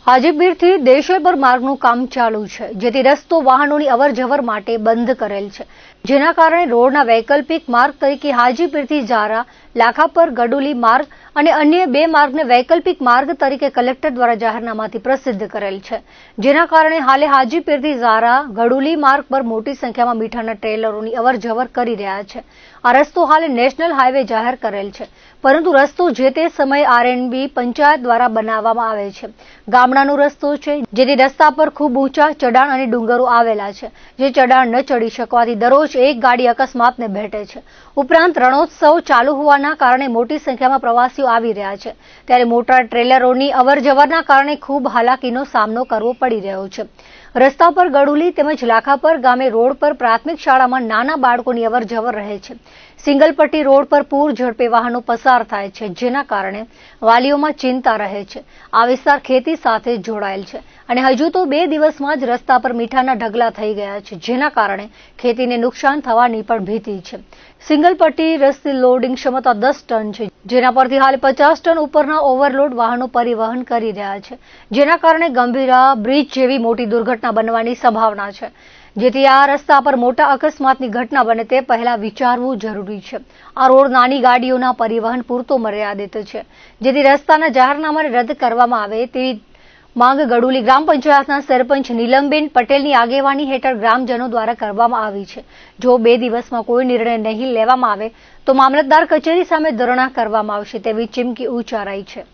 હાજીપીરથી દેશેબર માર્ગનું કામ ચાલુ છે, જેથી રસ્તો વાહનોની અવરજવર માટે બંધ કરેલ છે, જેના કારણે રોડના વૈકલ્પિક માર્ગ તરીકે હાજીપીરથી જારા, લાખાપર, ગડુલી માર્ગ અને અન્ય બે માર્ગને વૈકલ્પિક માર્ગ તરીકે કલેક્ટર દ્વારા જાહેરનામાથી પ્રસિદ્ધ કરેલ છે, જેના કારણે હાલે હાજીપીરથી જારા, ગડુલી માર્ગ પર મોટી સંખ્યામાં મીઠાના ટ્રેલરોની અવરજવર કરી રહ્યા છે. આ રસ્તો હાલે નેશનલ હાઈવે જાહેર કરેલ છે, પરંતુ રસ્તો જે તે સમયે આરએનબી પંચાયત દ્વારા બનાવવામાં આવે છે. ગામડાનો રસ્તો છે, જેથી રસ્તા પર ખૂબ ઊંચા ચઢાણ અને ડુંગરો આવેલા છે, જે ચઢાણ ન ચડી શકવાથી દરરોજ એક ગાડી અકસ્માતને ભેટે છે. ઉપરાંત રણોત્સવ ચાલુ હોવાના કારણે મોટી સંખ્યામાં પ્રવાસીઓ આવી રહ્યા છે, ત્યારે મોટા ટ્રેલરોની અવરજવરના કારણે ખૂબ હાલાકીનો સામનો કરવો પડી રહ્યો છે. રસ્તા પર ગડુલી તેમજ લાખાપર ગામે રોડ પર પ્રાથમિક શાળામાં નાના બાળકોની અવરજવર રહે છે. સિંગલ પટ્ટી રોડ પર પૂર ઝડપે વાહનો પસાર થાય છે, જેના કારણે વાલીઓમાં ચિંતા રહે છે. આ વિસ્તાર ખેતી સાથે જોડાયેલ છે અને હજુ તો 2 દિવસમાં જ રસ્તા પર મીઠાના ઢગલા થઈ ગયા છે, જેના કારણે ખેતીને નુકસાન થવાની પણ ભીતિ છે. સિંગલ પટ્ટી રસ્તે લોડિંગ ક્ષમતા 10 ટન છે, જેના પરથી હાલ 50 ટન ઉપરના ઓવરલોડ વાહનો પરિવહન કરી રહ્યા છે, જેના કારણે ગંભીરા બ્રિજ જેવી મોટી દુર્ઘટના બનવાની સંભાવના છે. જેથી આ રસ્તા પર મોટા અકસ્માતની ઘટના બને તે પહેલા વિચારવું જરૂરી છે. આ રોડ નાની ગાડીઓના પરિવહન પૂરતો મર્યાદિત છે, જેથી રસ્તાના જાહેરનામાને રદ કરવામાં આવે તેવી માંગ ગડુલી ગ્રામ પંચાયતના સરપંચ નીલમબેન પટેલની આગેવાની હેઠળ ગ્રામજનો દ્વારા કરવામાં આવી છે. જો 2 દિવસમાં કોઈ નિર્ણય નહીં લેવામાં આવે તો મામલતદાર કચેરી સામે ધરણા કરવામાં આવશે તેવી ચીમકી ઉચ્ચારાઈ છે.